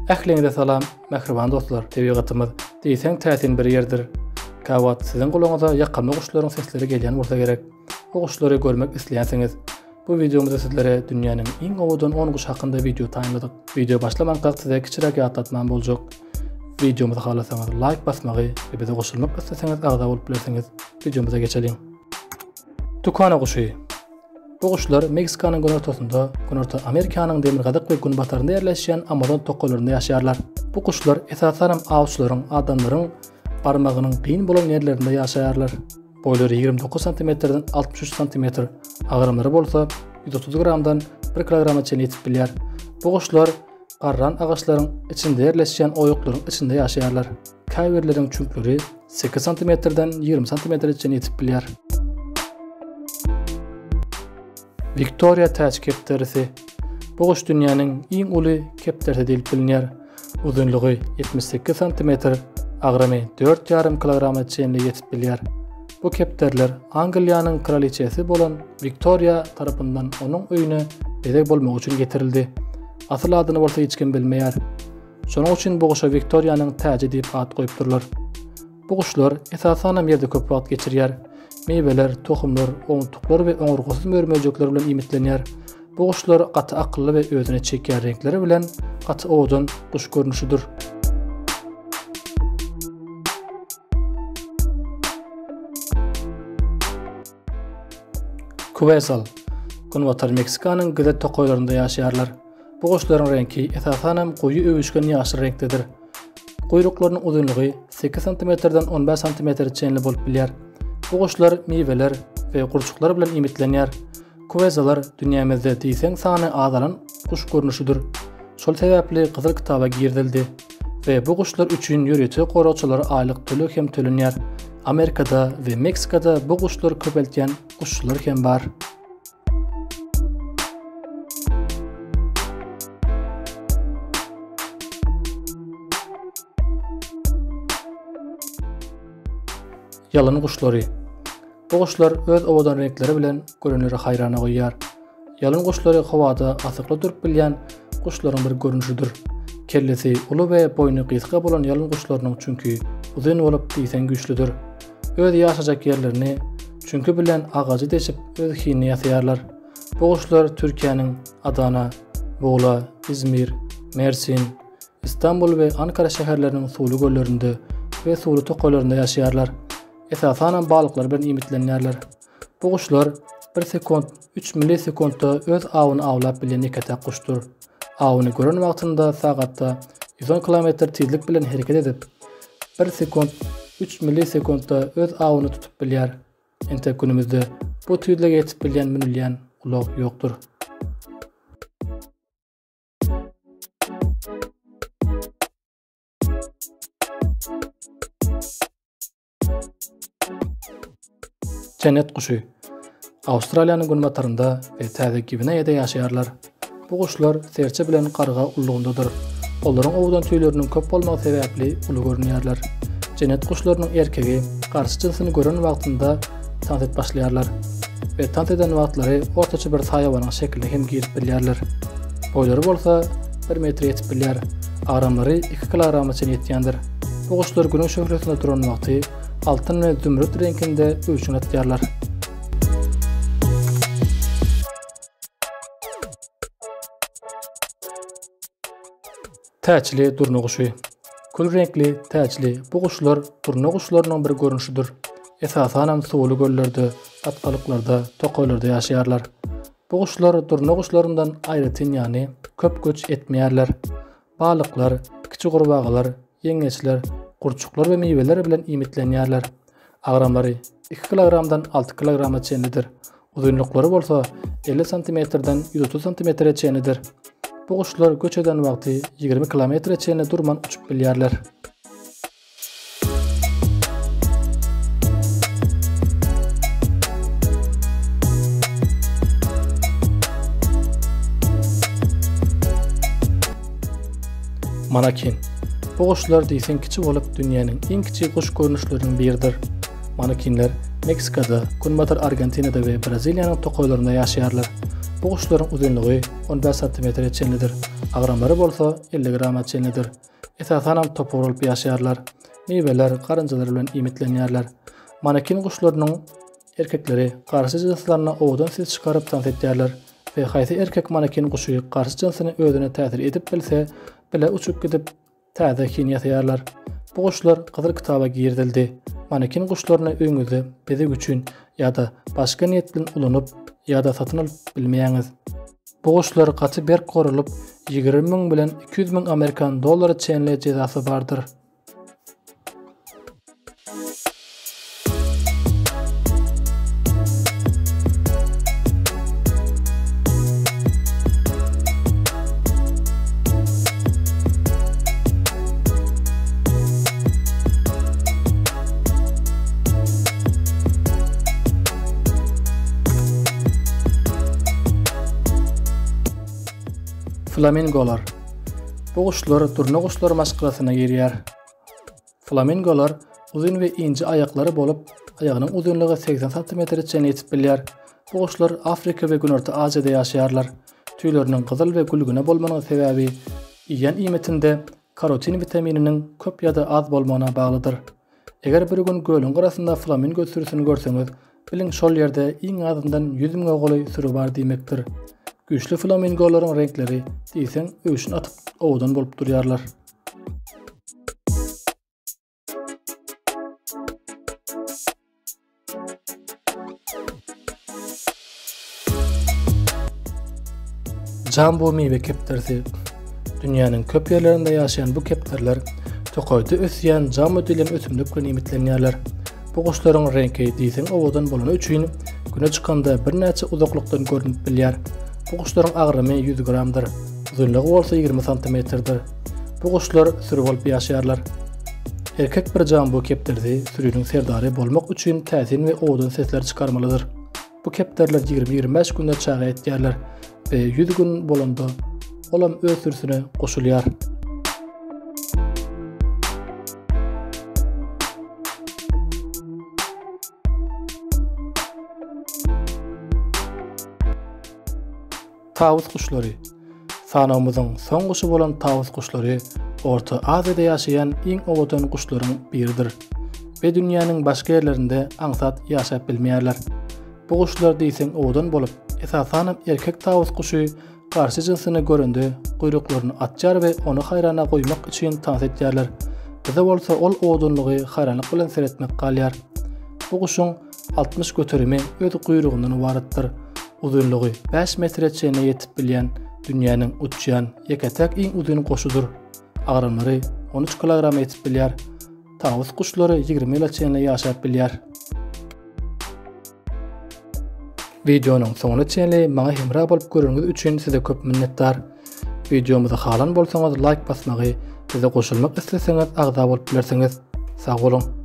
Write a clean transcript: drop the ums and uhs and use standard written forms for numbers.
Ähliňize salam, mähriban dostlar. Tebigatymyz diýseň täsin bir ýerdir. Kawat siziň gulaňyza ýakamy guşlaryň sesleri gelýän bolsa gerek. Bu guşlary görmek isleýänsiňiz, bu videomuzda sizlere dünýäniň iň owadan 10 guş hakynda video taýmladyk. Video başlamaňka size kiçirek ýatlatmam boljak. Videomuza halasaňyz like basmagy we bize goşulmak isteseňiz agda bolup bilersiňiz. Videomuza geçelim. Tukana guşy. Bu guşlar Meksikanyň günortasynda, Günorta Amerikanyň demirgadyk we günbatarynda ýerleşýän Amazon tokolarynda ýaşaýarlar. Bu guşlar esasen awçylaryň, adamlaryň barmagynyň gyn bolan ýerlerinde ýaşaýarlar. Boýlary 29 cm-den 63 cm, agramlary bolsa 130 gramdan 1 kilograma çen ýetip bilýär. Bu guşlar garran agaçlaryň içinde ýerleşýän oýuklaryň içinde ýaşaýarlar. Käwirleriň çünkleri 8 cm-den 20 cm çen ýetip bilýär. Victoria täç kepterisi. Bu guş dünýäniň iň uly kepterisi diýilip bilinýär. Uzunlygy 78 cm, agramy 4,5 kilograma çenli ýetip bilýär. Bu kepterler Angliýanyň kraliçesi bolan Victoria tarapyndan onuň öýüne bedek bolmak üçin getirildi. Asyl adyny bolsa hiç kim bilmeýär. Şonuň üçin bu guşa Victoriýanyň täji diýip ad goýupdyrlar. Bu guşlar esasen ýerde köp wagt geçirýär. Meýweler, tohumlar, oňtuklar we oňurgusyz mörmejekler bilen imitlenýär. Bu guşlar gaty akylly we özüne çekýär renkleri bilen gaty owadan guş görnüşidir. Quetzal. Günbatar Meksikanyň güzet tokoýlarynda ýaşaýarlar. Bu guşlaryň rengi esasen goýy öwüşken ýaşy renkdedir. Goýruklarynyň uzunlygy 8 cm-den 15 cm çenli bolup bilýär. Bu guşlar meýweler we gurçuklar bilen imitlenýär. Quetzallar dünýämizde diýseň sany azalan guş görnüşidir. Şol sebäpli Gyzyl kitaba girdildi we bu guşlar üçin ýöreti goraçylary aýlyk tölek hem tölenýär. Amerikada we Meksikada bu guşlar köpeltýän guşçular hem bar. Yalan guşlary. Bu guşlar öz owadan renkleri bilen görenleri haýrana goýýar. Yalan guşlary howada asykly durup bilýän guşlaryň bir görnüşidir. Kellesi uly we boyny gysga bolan yalan guşlarynyň çünki uzun bolup diýsen güçlüdür. Öz ýaşajak ýerlerini çünki bilen agajy deşip öz hini ýasaýarlar. Bu guşlar Türkiýanyň Adana, Bogla, İzmir, Mersin, İstanbul we Ankara şäherleriniň suwly göllerinde we suwly tokoýlarynda ýaşaýarlar. Esasen balyklar bilen imitlenýärler. Bu guşlar 1 sekund 3 millisekundda öz awyny awlap bilen ýeketek guşdur. Awyny gören wagtynda sagatda 110 km tezlik bilen hereket edip 1 sekund 3 millisekundda öz awyny tutup bilýär. Ente günümizde bu tüýdlige ýetip bilýän minilýän ulak ýokdur. Cennet guşy. Awstraliýanyň günbatarynda we Täze Gwineýada ýaşaýarlar. Bu guşlar serçe bilen garga ullugyndadyr. Olaryň owdan tüýleriniň köp bolmagy sebäpli uly görünýärler. Cennet guşlarynyň erkegi garşyçysyny gören wagtynda tant et başlaýarlar. We tant eden wagtlary ortaça bir saýabanyň şeklinde hem girip bilýärler. Boýlary bolsa 1 metr ýetip bilýär. Agramlary 2 kilograma çen ýetýändir. Bu guşlar güneş şöhretinde duran wagty altyn we zümrüt renkinde öwüşüň atýarlar. Täçli durna guşy. Kül renkli, täçli bu guşlar durna guşlarynyň bir görnüşidir. Esasen suwly göllerde, atgalyklarda, tokoýlarda ýaşaýarlar. Bu guşlar durna guşlaryndan aýratyn, ýani köp göç etmeýärler. Balyklar, kiçik gurbagalar, ýeňeçler, gurçuklar we meýweler bilen imitlenýärler. Agramlary 2 kilogramdan 6 kilograma çenlidir. Uzunlyklary bolsa 50 cm-den 130 cm çenlidir. Bu guşlar göç eden wagty 20 km çenli durman uçup bilýärler. Manakin. Bu guşlar diýsen kiçik bolup dünýäniň iň kiçik guş görnüşleriniň biridir. Manakinler Meksikada, Günbatar Argentinada we Braziliýanyň tokoýlarynda ýaşaýarlar. Bu kuşların uzunluğu 15 cm çenlidir. Agramları bolsa 50 gram çenlidir. Esasanam topur olup yaşayarlar. Meyveler, karıncalar bilen imitlenýärler. Manekin kuşlarynyň erkekleri karşı cinslarına oğdan ses çıkarıp dans etýärler we haýsy erkek manekin kuşu karşı cinsyny özüne täsir edip bilse, bile uçup gidip täze kin ýasaýarlar. Bu kuşlar Gyzyl kitaba girdildi. Manekin kuşlaryny öňüňizde bezek üçin ýa-da başga niýet bilen ulanyp ýa-da satyn alyp bilmeýäňiz. Bu kuşlar gaty berk gorulyp 20 000 bilen 200 000 Amerikan dollary çenli jezasy bardyr. Flamingolar. Bu kuşlar turna kuşlar maşgalasyna girýär. Flamingolar uzun we ince aýaklary bolup, aýagynyň uzunlygy 80 cm çen ýetip bilýär. Bu kuşlar Afrika we Günorta Aziýada ýaşaýarlar. Tüýleriniň gyzyl we gülgüne bolmanyň sebäbi ýan iýmetinde karotin vitamininiň köp ýa-da az bolmagyna baglydyr. Eger bir gün gölüň garasynda flamingo sürüsini görseňiz, biliň şol ýerde iň azyndan 100 000 goly sürü bar diýmekdir. Güçlü flamingolaryň renkleri diýseň öşün atyp owdan bolup durýarlar. Jumbo meýwe keptersi. Dünýäniň köp ýerlerinde ýaşaýan bu kepterler tokoýda ösýän jumbo dilen ösümlik bilen imitlenýärler. Bu kuşlaryň rengi diýseň owdan bolany üçin güne çykanda bir näçe uzaklykdan görünip bilýär. Bu kuşlaryň agramy 100 gramdyr. Uzunlygy bolsa 20 cm-dir. Bu kuşlar sürü bolup ýaşaýarlar. Erkek bir jumbo kepterdi sürüniň serdary bolmak üçin täsin we owdan sesler çykarmalydyr. Bu kepterler 20-25 günde çağa etýärler we 100 gün bolanda olam öz sürüsine goşulýar. Tawus kuşlary. Sanamyzyň son kuşu bolan tawus kuşlary Orta Aziýada ýaşaýan iň owadan kuşlaryň biridir we dünýäniň başga ýerlerinde aňsat ýaşap bilmeýärler. Bu kuşlar diýseň owadan bolup, esasanam erkek tawus kuşy karşı jinsyny görende guyruklaryny atjar we ony haýrana goýmak üçin dans etýärler. Bize bolsa ol owadanlygy haýranlyk bilen seretmek galýar. Bu kuşuň 60 göterimi öz guyrugundan ibaretdir. Uzunluğu 5 metre çene yetip bilýän dünýäniň uçýan ýeketek iň uzun goşudur. Agramlary 13 kilogram yetip bilýär. Tawus kuşlary 20 ýyl çene ýaşap bilýär. Videonyň soňuna çenli maňa hemra bolup görüňiz üçin size köp minnetdar. Videomuza halan bolsaňyz like basmagy, bize goşulmak isleseňiz agza bolup bilersiňiz. Sag bolun.